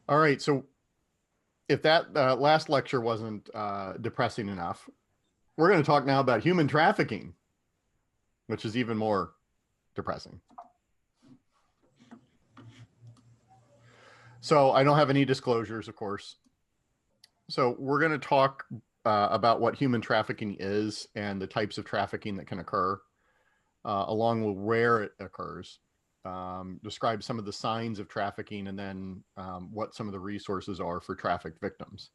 All right. So if that last lecture wasn't depressing enough, we're going to talk now about human trafficking, which is even more depressing. So I don't have any disclosures, of course. So we're going to talk about what human trafficking is and the types of trafficking that can occur, along with where it occurs. Describe some of the signs of trafficking, and then what some of the resources are for trafficked victims.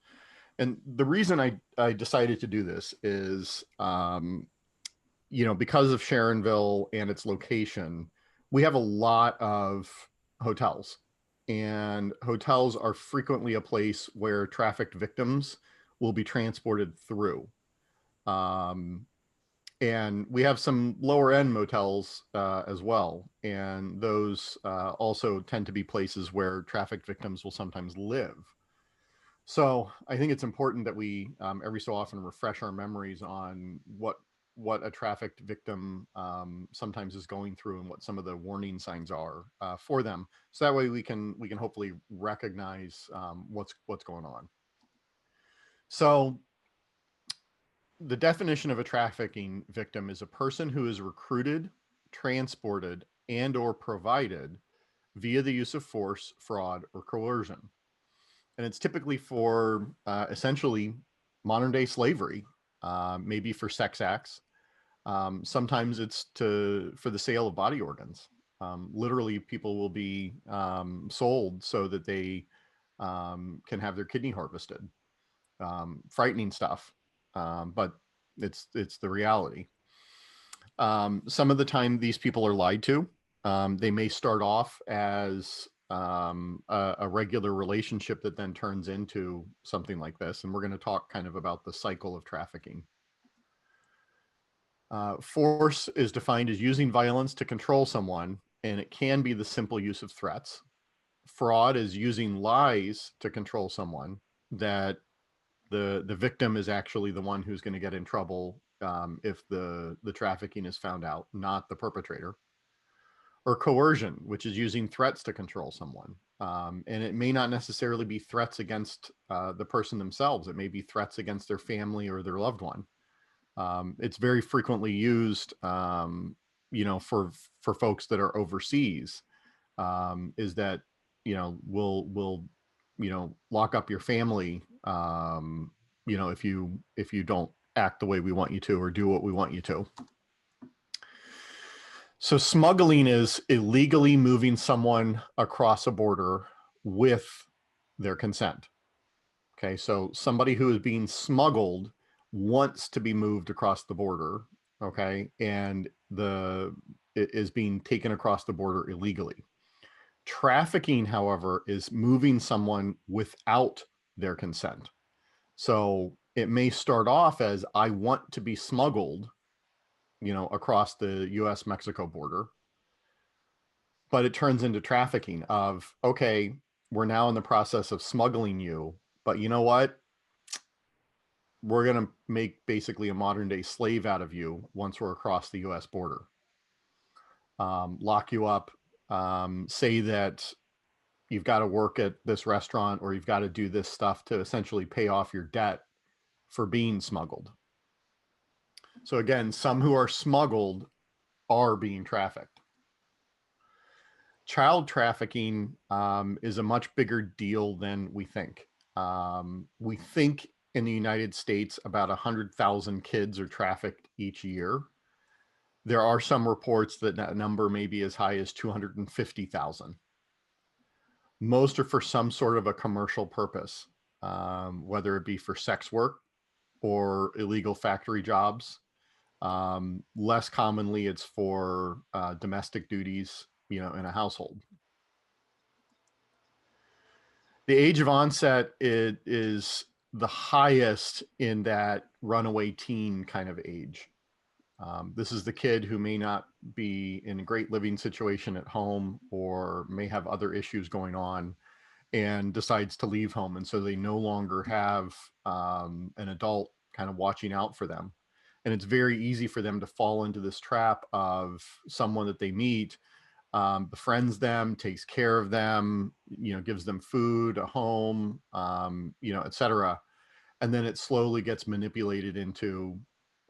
And the reason I decided to do this is, because of Sharonville and its location, we have a lot of hotels, and hotels are frequently a place where trafficked victims will be transported through. Um, and we have some lower end motels as well, and those also tend to be places where trafficked victims will sometimes live. So I think it's important that we every so often refresh our memories on what a trafficked victim sometimes is going through and what some of the warning signs are for them. So that way we can hopefully recognize what's going on. So the definition of a trafficking victim is a person who is recruited, transported, and or provided via the use of force, fraud, or coercion. And it's typically for essentially modern day slavery, maybe for sex acts. Sometimes it's for the sale of body organs. Literally, people will be sold so that they can have their kidney harvested. Frightening stuff, but it's the reality. Some of the time, these people are lied to. They may start off as a regular relationship that then turns into something like this. And we're going to talk kind of about the cycle of trafficking. Force is defined as using violence to control someone, and it can be the simple use of threats. Fraud is using lies to control someone, that the victim is actually the one who's going to get in trouble if the trafficking is found out, not the perpetrator. Or coercion, which is using threats to control someone. And it may not necessarily be threats against the person themselves. It may be threats against their family or their loved one. It's very frequently used, for folks that are overseas. Is that we'll lock up your family, if you don't act the way we want you to or do what we want you to. So smuggling is illegally moving someone across a border with their consent. Okay, so somebody who is being smuggled wants to be moved across the border, okay, and it is being taken across the border illegally. Trafficking, however, is moving someone without their consent. So it may start off as, I want to be smuggled, across the US Mexico border, but it turns into trafficking of, okay, we're now in the process of smuggling you, but you know what? We're going to make basically a modern day slave out of you once we're across the US border. Lock you up, say that you've got to work at this restaurant or you've got to do this stuff to essentially pay off your debt for being smuggled. So again, some who are smuggled are being trafficked. Child trafficking is a much bigger deal than we think. We think in the United States about 100,000 kids are trafficked each year. There are some reports that that number may be as high as 250,000. Most are for some sort of a commercial purpose, whether it be for sex work or illegal factory jobs. Less commonly, it's for domestic duties, in a household. The age of onset is the highest in that runaway teen kind of age. This is the kid who may not be in a great living situation at home or may have other issues going on and decides to leave home. And so they no longer have an adult kind of watching out for them. And it's very easy for them to fall into this trap of someone that they meet befriends them, takes care of them, gives them food, a home, etc. And then it slowly gets manipulated into,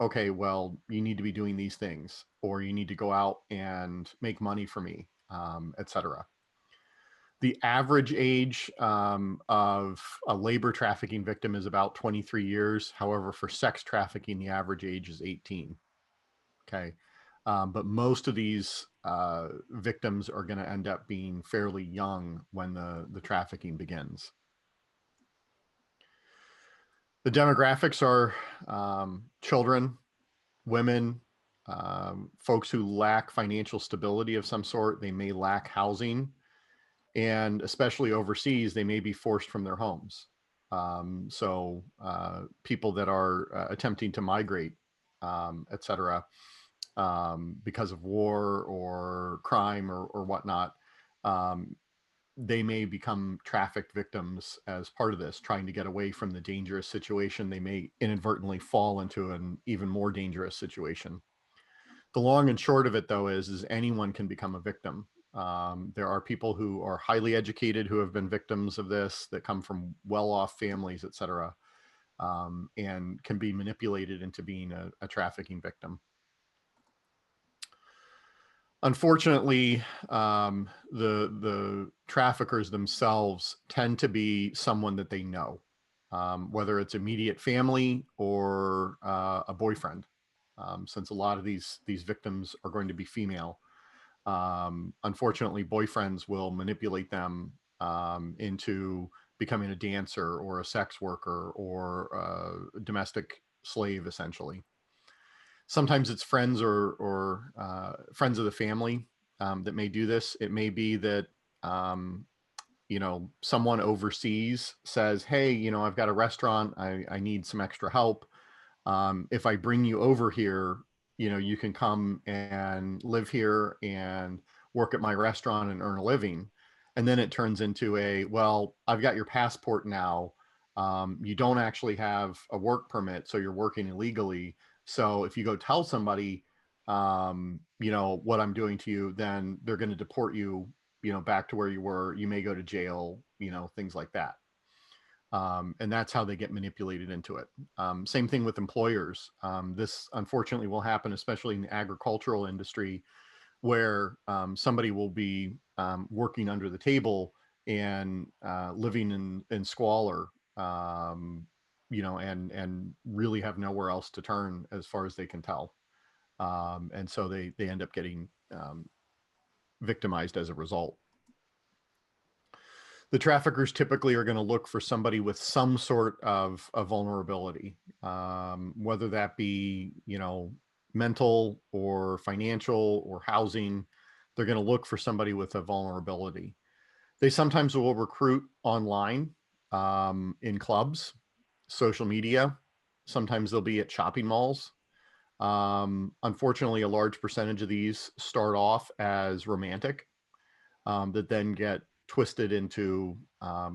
okay, well, you need to be doing these things, or you need to go out and make money for me, etc. The average age of a labor trafficking victim is about 23 years. However, for sex trafficking, the average age is 18. Okay. But most of these victims are going to end up being fairly young when the trafficking begins. The demographics are children, women, folks who lack financial stability of some sort. They may lack housing, and especially overseas, they may be forced from their homes. So people that are attempting to migrate, etc., because of war or crime or whatnot, they may become trafficked victims as part of this, trying to get away from the dangerous situation. They may inadvertently fall into an even more dangerous situation. The long and short of it, though, is anyone can become a victim. There are people who are highly educated who have been victims of this, that come from well-off families, etc., and can be manipulated into being a trafficking victim. Unfortunately, the traffickers themselves tend to be someone that they know, whether it's immediate family or a boyfriend. Since a lot of these victims are going to be female, unfortunately, boyfriends will manipulate them into becoming a dancer or a sex worker or a domestic slave, essentially. Sometimes it's friends or friends of the family that may do this. It may be that someone overseas says, "Hey, I've got a restaurant. I need some extra help. If I bring you over here, you can come and live here and work at my restaurant and earn a living." And then it turns into well, I've got your passport now. You don't actually have a work permit, so you're working illegally. So if you go tell somebody, what I'm doing to you, then they're going to deport you, back to where you were. You may go to jail, things like that. And that's how they get manipulated into it. Same thing with employers. This unfortunately will happen, especially in the agricultural industry, where somebody will be working under the table and living in squalor, and really have nowhere else to turn as far as they can tell. And so they end up getting victimized as a result. The traffickers typically are going to look for somebody with some sort of vulnerability, whether that be, mental or financial or housing. They're going to look for somebody with a vulnerability. They sometimes will recruit online, in clubs, social media. Sometimes they'll be at shopping malls. Unfortunately, a large percentage of these start off as romantic, that then get twisted into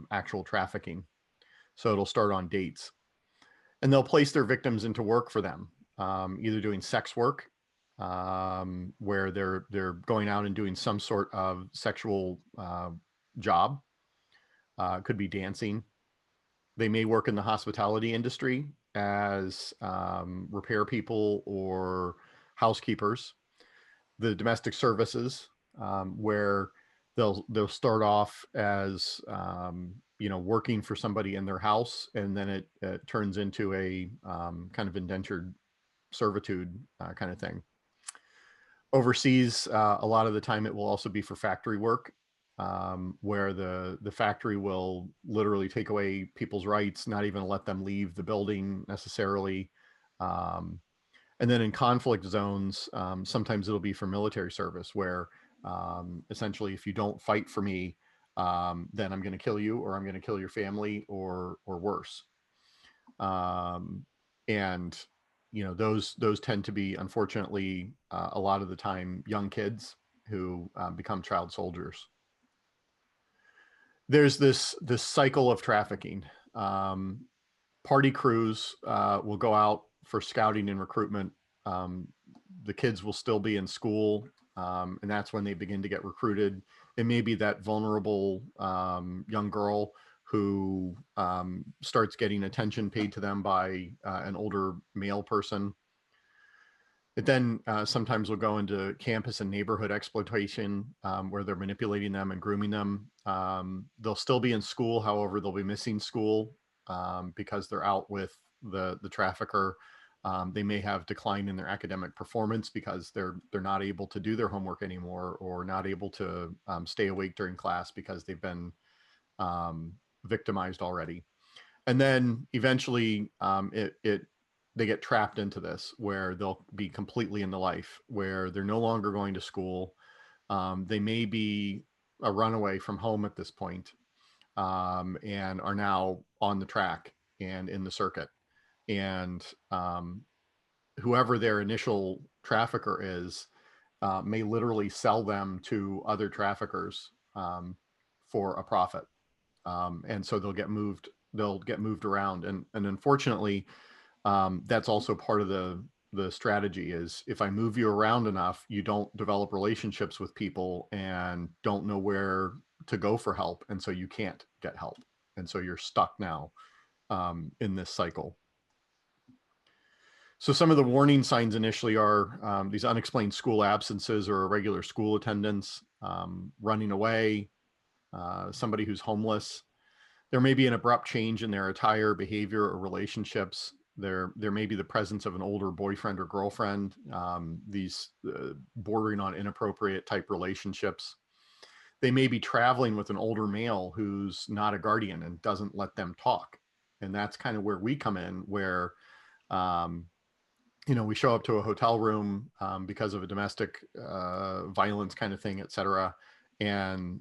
actual trafficking. So it'll start on dates, and they'll place their victims into work for them, either doing sex work, where they're going out and doing some sort of sexual job. Could be dancing. They may work in the hospitality industry as repair people or housekeepers. The domestic services, where they'll start off as working for somebody in their house, and then it turns into a kind of indentured servitude kind of thing. Overseas, a lot of the time it will also be for factory work, where the factory will literally take away people's rights, not even let them leave the building necessarily. Um, and then in conflict zones, sometimes it'll be for military service, where essentially, if you don't fight for me, then I'm going to kill you, or I'm going to kill your family, or worse. And those tend to be, unfortunately, a lot of the time, young kids who become child soldiers. There's this cycle of trafficking. Party crews will go out for scouting and recruitment. The kids will still be in school. And that's when they begin to get recruited. It may be that vulnerable young girl who starts getting attention paid to them by an older male person. It then sometimes will go into campus and neighborhood exploitation, where they're manipulating them and grooming them. They'll still be in school, however, they'll be missing school because they're out with the trafficker. They may have decline in their academic performance because they're not able to do their homework anymore, or not able to stay awake during class because they've been victimized already. And then eventually they get trapped into this where they'll be completely into life, where they're no longer going to school. They may be a runaway from home at this point, and are now on the track and in the circuit. And whoever their initial trafficker is may literally sell them to other traffickers for a profit. And so they'll get moved around. And unfortunately, that's also part of the strategy is if I move you around enough, you don't develop relationships with people and don't know where to go for help. And so you can't get help. And so you're stuck now in this cycle. So some of the warning signs initially are these unexplained school absences or irregular school attendance, running away, somebody who's homeless. There may be an abrupt change in their attire, behavior, or relationships. There may be the presence of an older boyfriend or girlfriend, these bordering on inappropriate type relationships. They may be traveling with an older male who's not a guardian and doesn't let them talk. And that's kind of where we come in, where um, we show up to a hotel room because of a domestic violence kind of thing, et cetera. And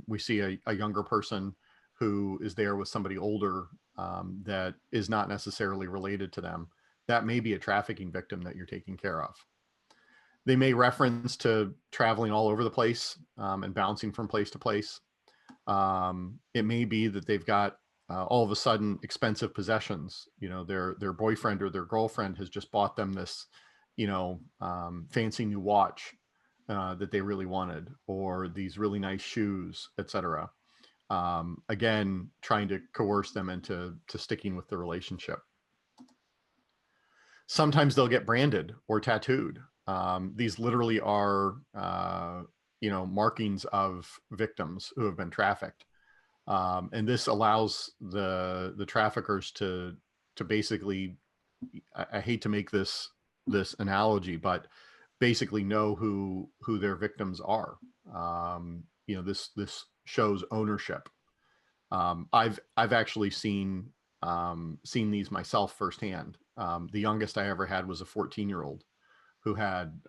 we see a younger person who is there with somebody older that is not necessarily related to them. That may be a trafficking victim that you're taking care of. They may reference to traveling all over the place and bouncing from place to place. It may be that they've got all of a sudden expensive possessions. Their boyfriend or their girlfriend has just bought them this, fancy new watch that they really wanted, or these really nice shoes, etc. Again, trying to coerce them into sticking with the relationship. Sometimes they'll get branded or tattooed. These literally are, markings of victims who have been trafficked. And this allows the traffickers to basically, I hate to make this analogy, but basically know who their victims are. This shows ownership. I've actually seen these myself firsthand. The youngest I ever had was a 14-year-old who had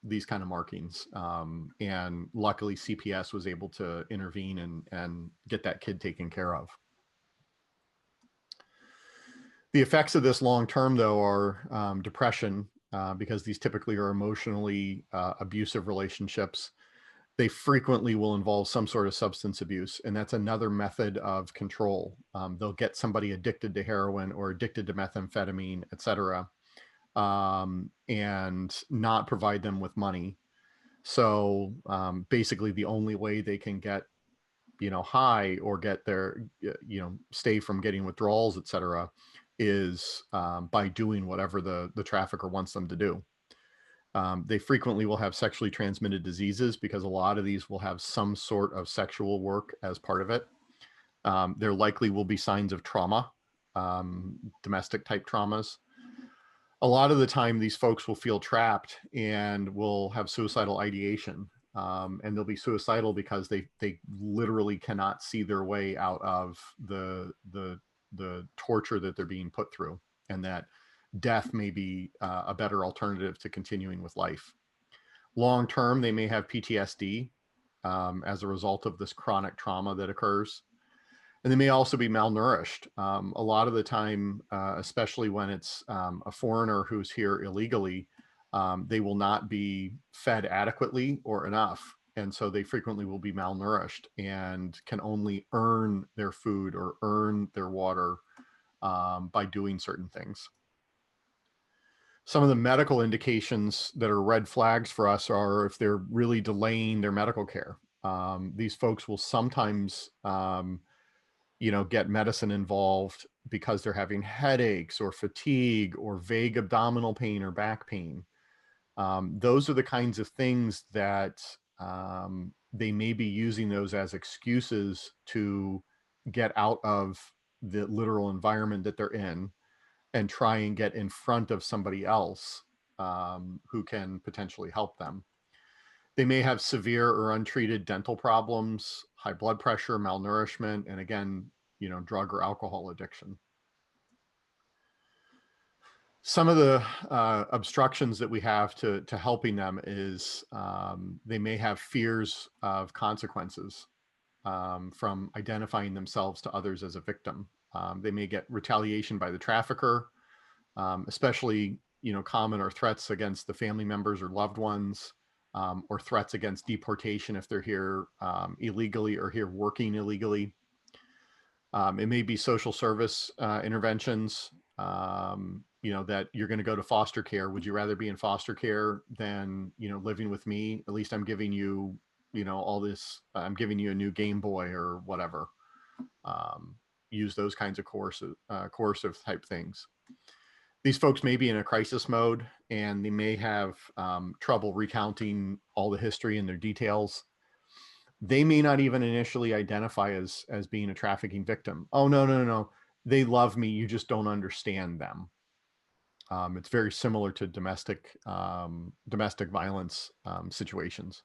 these kind of markings. And luckily CPS was able to intervene and get that kid taken care of. The effects of this long-term, though, are depression, because these typically are emotionally abusive relationships. They frequently will involve some sort of substance abuse, and that's another method of control. They'll get somebody addicted to heroin or addicted to methamphetamine, et cetera, and not provide them with money. So basically the only way they can get, high or get their, stay from getting withdrawals, et cetera, is by doing whatever the trafficker wants them to do. They frequently will have sexually transmitted diseases because a lot of these will have some sort of sexual work as part of it. There likely will be signs of trauma, domestic type traumas. A lot of the time, these folks will feel trapped and will have suicidal ideation. And they'll be suicidal because they literally cannot see their way out of the torture that they're being put through, and that death may be a better alternative to continuing with life. Long term, they may have PTSD as a result of this chronic trauma that occurs. And they may also be malnourished. A lot of the time, especially when it's a foreigner who's here illegally, they will not be fed adequately or enough. And so they frequently will be malnourished and can only earn their food or earn their water by doing certain things. Some of the medical indications that are red flags for us are if they're really delaying their medical care. These folks will sometimes, get medicine involved because they're having headaches or fatigue or vague abdominal pain or back pain. Those are the kinds of things that they may be using those as excuses to get out of the literal environment that they're in and try and get in front of somebody else who can potentially help them. They may have severe or untreated dental problems, high blood pressure, malnourishment, and again, drug or alcohol addiction. Some of the obstructions that we have to helping them is they may have fears of consequences from identifying themselves to others as a victim. They may get retaliation by the trafficker, especially common are threats against the family members or loved ones, or threats against deportation if they're here illegally or here working illegally. It may be social service interventions, that you're going to go to foster care. Would you rather be in foster care than, living with me? At least I'm giving you, all this, I'm giving you a new Game Boy or whatever. Use those kinds of coercive type things. These folks may be in a crisis mode and they may have trouble recounting all the history and their details. They may not even initially identify as being a trafficking victim. Oh, no, no, no, no. They love me. You just don't understand them. It's very similar to domestic violence situations.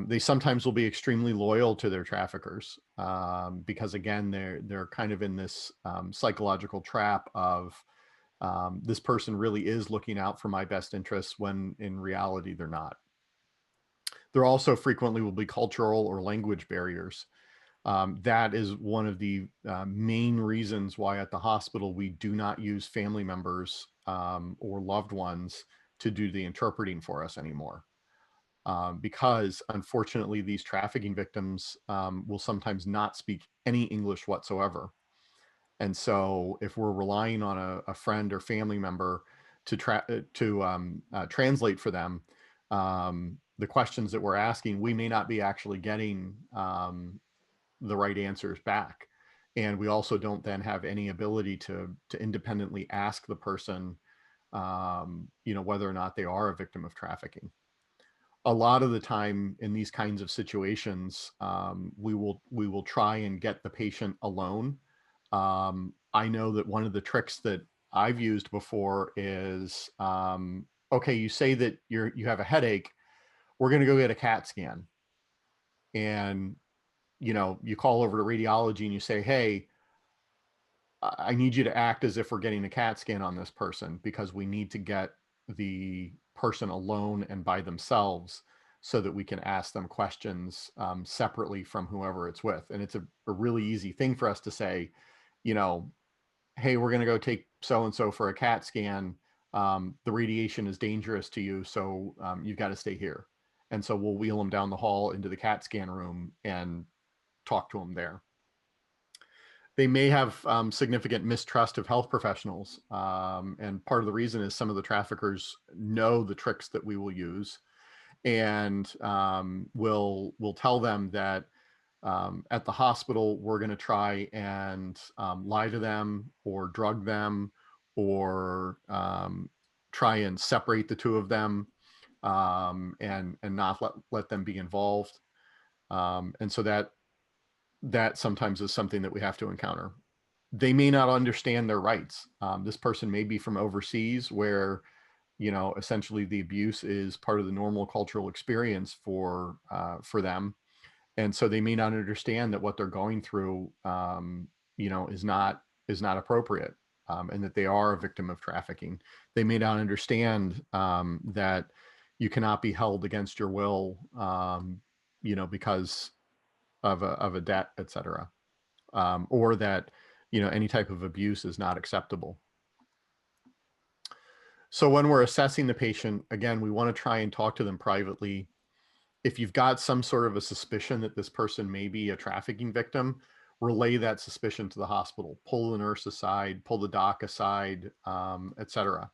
They sometimes will be extremely loyal to their traffickers because, again, they're kind of in this psychological trap of this person really is looking out for my best interests when in reality they're not. There also frequently will be cultural or language barriers. That is one of the main reasons why at the hospital we do not use family members or loved ones to do the interpreting for us anymore. Because unfortunately, these trafficking victims will sometimes not speak any English whatsoever. And so if we're relying on a friend or family member to translate for them, the questions that we're asking, we may not be actually getting the right answers back. And we also don't then have any ability to independently ask the person, whether or not they are a victim of trafficking. A lot of the time in these kinds of situations, we will try and get the patient alone. I know that one of the tricks that I've used before is, okay, you say that you have a headache. We're going to go get a CAT scan. And, you call over to radiology and you say, hey, I need you to act as if we're getting a CAT scan on this person because we need to get the person alone and by themselves so that we can ask them questions separately from whoever it's with. And it's a really easy thing for us to say, hey, we're going to go take so-and-so for a CAT scan. The radiation is dangerous to you, so you've got to stay here. And so we'll wheel them down the hall into the CAT scan room and talk to them there. They may have significant mistrust of health professionals. And part of the reason is some of the traffickers know the tricks that we will use and will tell them that at the hospital, we're going to try and lie to them or drug them or try and separate the two of them and not let them be involved. And so that sometimes is something that we have to encounter. They may not understand their rights. This person may be from overseas where, essentially the abuse is part of the normal cultural experience for them. And so they may not understand that what they're going through, is not appropriate, and that they are a victim of trafficking. They may not understand that you cannot be held against your will, because of a debt, etc., or that any type of abuse is not acceptable. So when we're assessing the patient, again, we want to try and talk to them privately. If you've got some sort of a suspicion that this person may be a trafficking victim, relay that suspicion to the hospital. Pull the nurse aside, pull the doc aside, etc.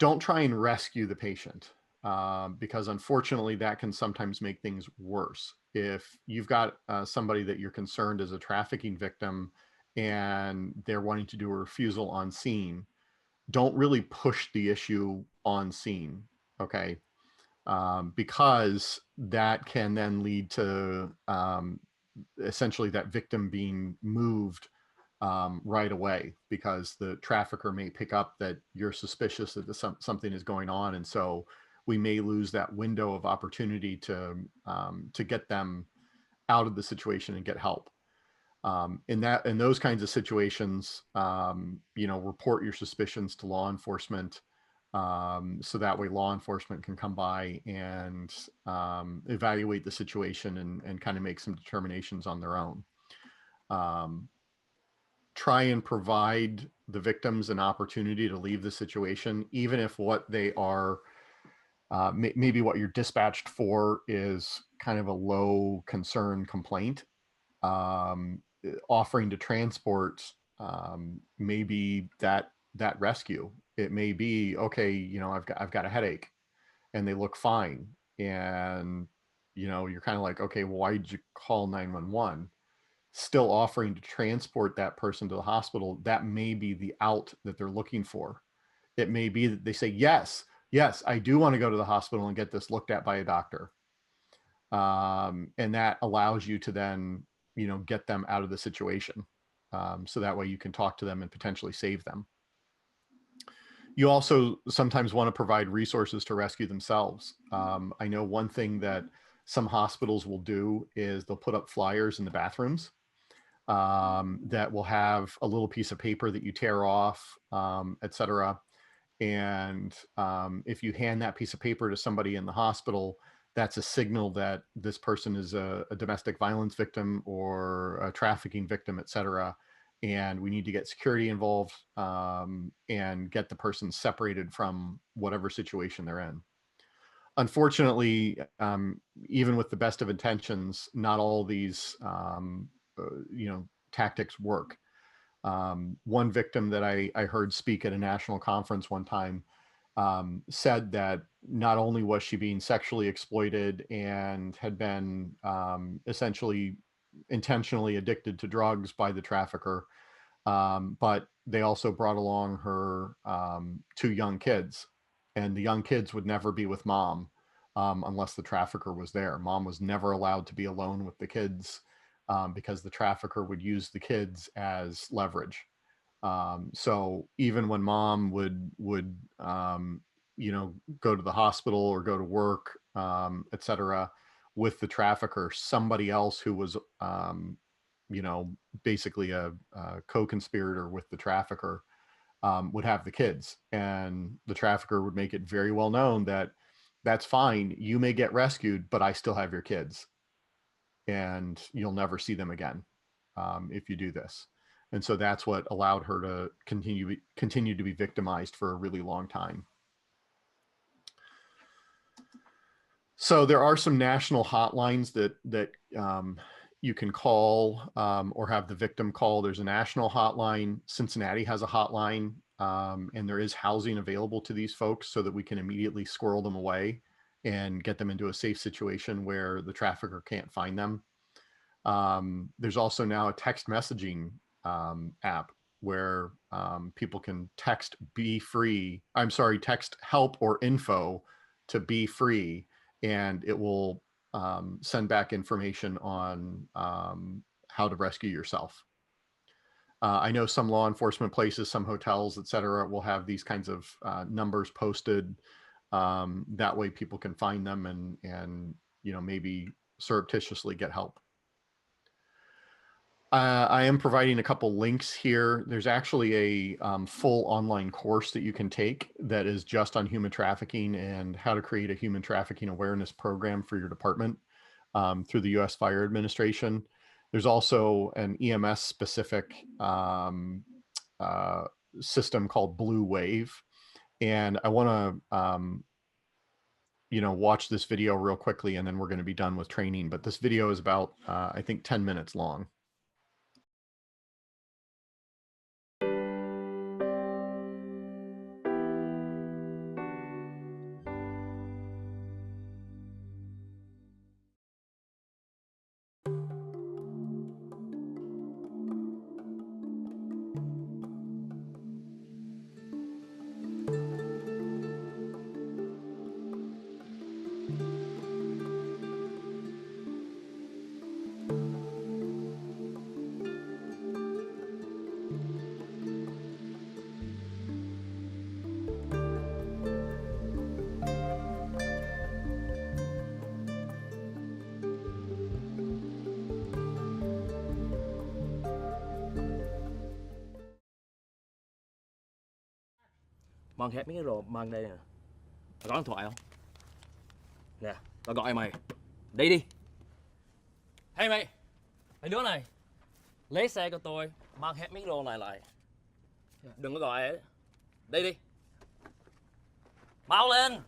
don't try and rescue the patient, because unfortunately that can sometimes make things worse. If you've got somebody that you're concerned is a trafficking victim and they're wanting to do a refusal on scene, don't really push the issue on scene, okay? Because that can then lead to essentially that victim being moved right away, because the trafficker may pick up that you're suspicious that something is going on, and so we may lose that window of opportunity to get them out of the situation and get help. In those kinds of situations, report your suspicions to law enforcement, so that way law enforcement can come by and evaluate the situation and kind of make some determinations on their own. Try and provide the victims an opportunity to leave the situation, even if what they are, maybe what you're dispatched for is kind of a low concern complaint. Offering to transport maybe that rescue. It may be, okay, I've got a headache, and they look fine, and you're kind of like, okay, well, why did you call 911? Still offering to transport that person to the hospital, that may be the out that they're looking for. It may be that they say, yes, I do want to go to the hospital and get this looked at by a doctor. And that allows you to then, get them out of the situation. So that way you can talk to them and potentially save them. You also sometimes want to provide resources to rescue themselves. I know one thing that some hospitals will do is they'll put up flyers in the bathrooms that will have a little piece of paper that you tear off, etc. And if you hand that piece of paper to somebody in the hospital, that's a signal that this person is a domestic violence victim or a trafficking victim, etc. And we need to get security involved and get the person separated from whatever situation they're in. Unfortunately, even with the best of intentions, not all these tactics work. One victim that I heard speak at a national conference one time said that not only was she being sexually exploited and had been essentially intentionally addicted to drugs by the trafficker, but they also brought along her two young kids, and the young kids would never be with mom unless the trafficker was there. Mom was never allowed to be alone with the kids because the trafficker would use the kids as leverage. So even when mom would go to the hospital or go to work, etc., with the trafficker, somebody else who was basically a co-conspirator with the trafficker would have the kids, and the trafficker would make it very well known that that's fine. You may get rescued, but I still have your kids, and you'll never see them again if you do this. And so that's what allowed her to continue to be victimized for a really long time. So there are some national hotlines that you can call or have the victim call. There's a national hotline. Cincinnati has a hotline, and there is housing available to these folks so that we can immediately squirrel them away and get them into a safe situation where the trafficker can't find them. There's also now a text messaging app where people can text text help or info to be free, and it will send back information on how to rescue yourself. I know some law enforcement places, some hotels, etc., will have these kinds of numbers posted. That way people can find them and maybe surreptitiously get help. I am providing a couple links here. There's actually a full online course that you can take that is just on human trafficking and how to create a human trafficking awareness program for your department through the U.S. Fire Administration. There's also an EMS specific system called Blue Wave. And I want to watch this video real quickly, and then we're going to be done with training. But this video is about, I think, 10 minutes long. Mang hết mấy cái đồ mang đây nè. Mày có điện thoại không? Nè, tao gọi mày. Đi đi. Hey mày. Mấy đứa này. Lấy xe của tôi, mang hết mấy cái đồ này lại. Đừng có gọi ấy. Đi đi. Mau lên.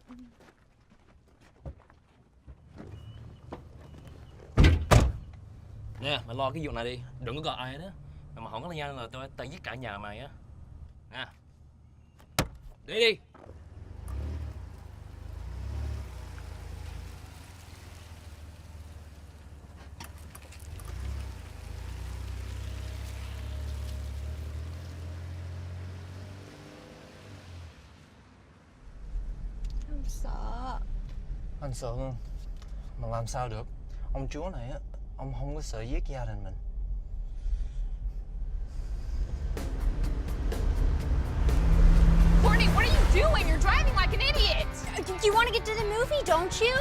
Nè, mày lo cái vụ này đi. Đừng có gọi ai đó. Mà không có nha là tao giết cả nhà mày á. Nè. Đi đi. Em sợ. Anh sợ không? Mà làm sao được? Ông chúa này á, ông không có sợ giết gia đình mình. Courtney, what are you doing? You're driving like an idiot. You want to get to the movie, don't you?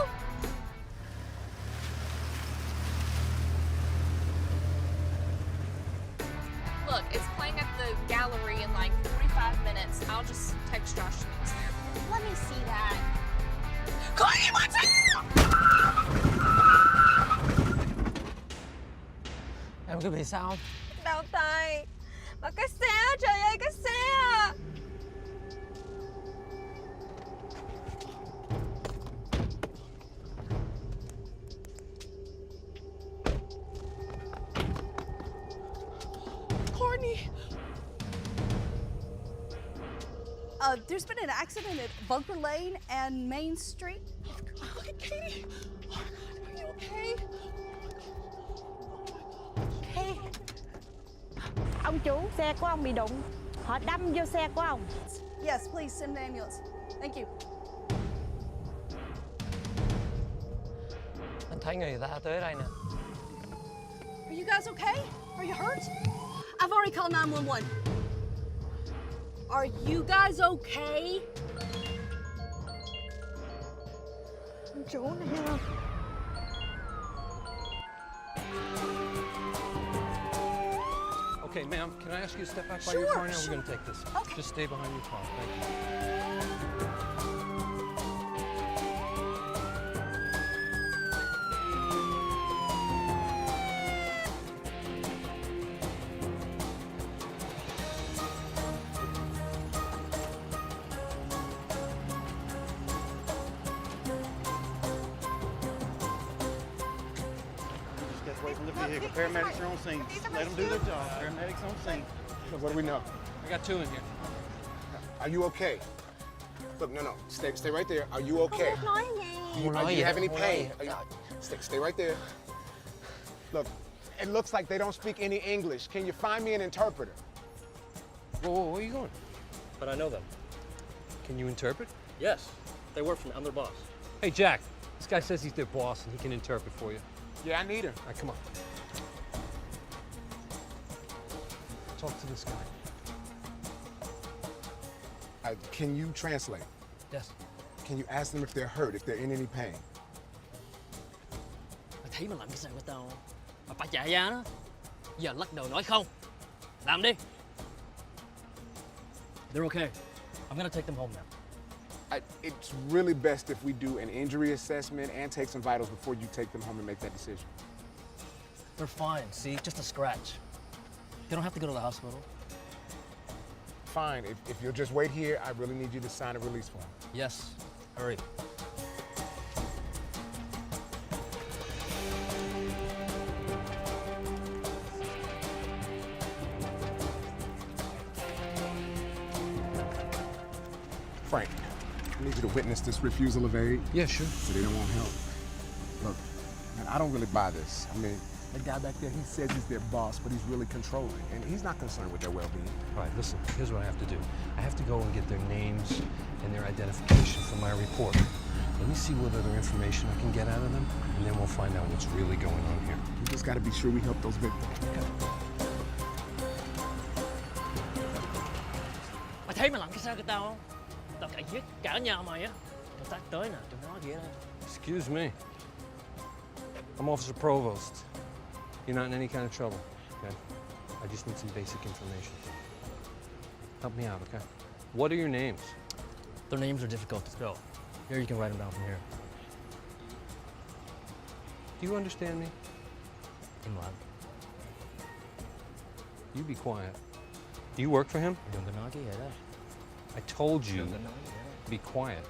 Look, it's playing at the gallery in like 45 minutes. I'll just text Josh when he's there. Let me see that. Courtney, what's up? Em có bị sao không? Đau tay. Mà cái xe, trời ơi, cái xe. Courtney. There's been an accident at Bunker Lane and Main Street. Look at Katie. Oh my God, are you okay? Ê, ông chủ, xe của ông bị đụng. Họ đâm vô xe của ông. Yes, please send an ambulance. Thank you. Anh thấy người ta tới đây nè. Are you guys okay? Are you hurt? I've already called 911. Are you guys okay? Ông chủ này không? Okay, ma'am, can I ask you to step back by Sure, your car now? sure. We're gonna take this. Okay. Just stay behind your car, thank you. Just wait from the vehicle. Paramedics are on scene. Let them do their job. Paramedics on scene. Look, what do we know? I got two in here. Are you okay? Look, no. Stay right there. Are you okay? Nói nghe. Do you have any pain? Stay right there. Look, it looks like they don't speak any English. Can you find me an interpreter? Whoa, where are you going? But I know them. Can you interpret? Yes. They work for me. I'm their boss. Hey, Jack, this guy says he's their boss and he can interpret for you. Yeah, I need him. All right, come on. Talk to this guy. Can you translate? Yes. Can you ask them if they're hurt, if they're in any pain? Mày thấy mày làm cái gì với tao không? Mà phải chạy ra đó. Giờ lắc đầu nói không. Làm đi. They're okay. I'm gonna take them home now. It's really best if we do an injury assessment and take some vitals before you take them home and make that decision. They're fine, see? Just a scratch. They don't have to go to the hospital. Fine. If you'll just wait here, I really need you to sign a release form. Yes. Hurry. Frank, I need you to witness this refusal of aid. Yeah, sure. So they don't want help. Look, man, I don't really buy this. I mean, the guy back there, he says he's their boss, but he's really controlling, and he's not concerned with their well-being. All right, listen, here's what I have to do. I have to go and get their names and their identification from my report. Let me see what other information I can get out of them, and then we'll find out what's really going on here. We just got to be sure we help those victims. Mày thấy mày làm cái sao với tao không? Tao cậy giết cả nhà mày á. Tao tắt tới nè, tụi nó kìa. Excuse me. I'm Officer Provost. You're not in any kind of trouble, okay? I just need some basic information. Help me out, okay? What are your names? Their names are difficult to spell. Here, you can write them down from here. Do you understand me? Im Lab. You be quiet. Do you work for him? Đừng có nói cái gì đó. I told you, Đừng có nói gì đó. be quiet.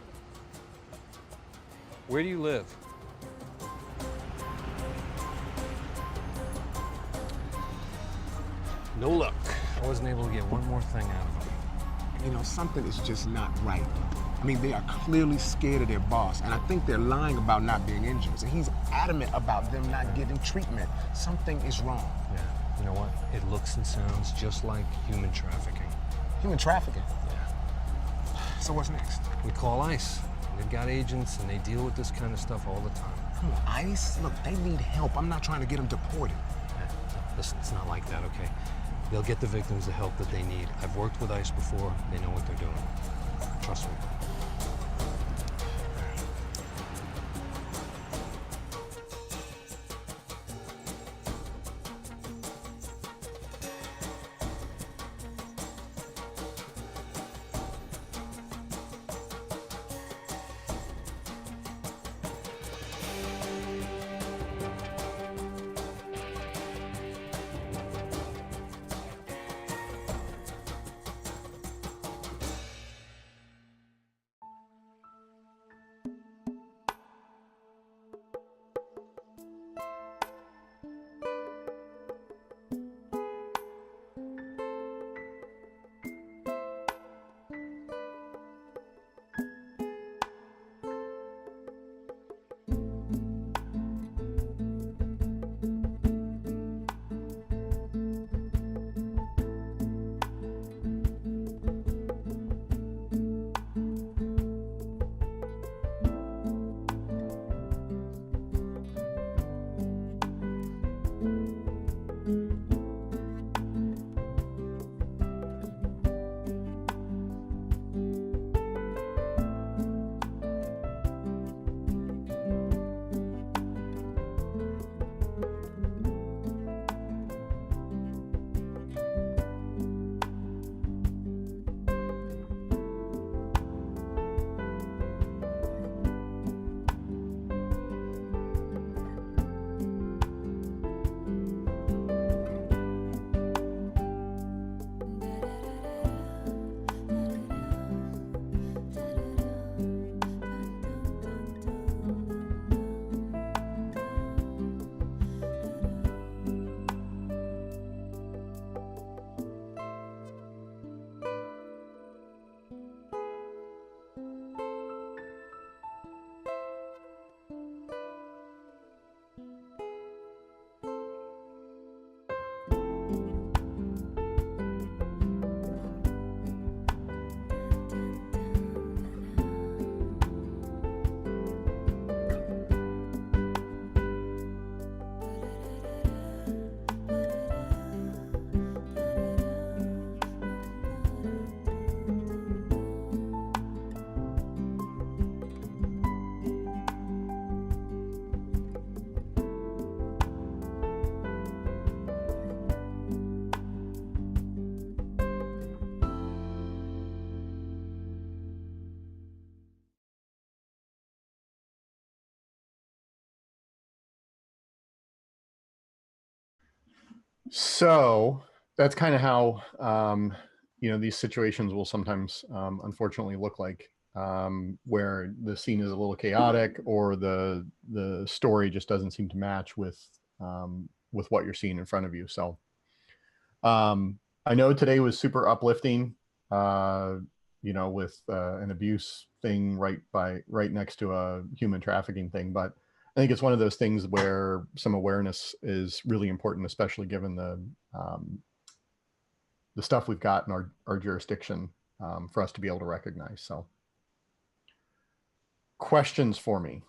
Where do you live? No luck. I wasn't able to get one more thing out of him. You know, something is just not right. I mean, they are clearly scared of their boss, and I think they're lying about not being injured. And he's adamant about them not getting treatment. Something is wrong. Yeah, you know what? It looks and sounds just like human trafficking. Human trafficking? Yeah. So what's next? We call ICE. They've got agents, and they deal with this kind of stuff all the time. Come on, ICE? Look, they need help. I'm not trying to get them deported. Listen, it's not like that, okay? They'll get the victims the help that they need. I've worked with ICE before. They know what they're doing. Trust me. So that's kind of how these situations will sometimes unfortunately look like, where the scene is a little chaotic, or the story just doesn't seem to match with what you're seeing in front of you. So I know today was super uplifting, with an abuse thing right next to a human trafficking thing, but I think it's one of those things where some awareness is really important, especially given the stuff we've got in our jurisdiction, for us to be able to recognize. So, questions for me?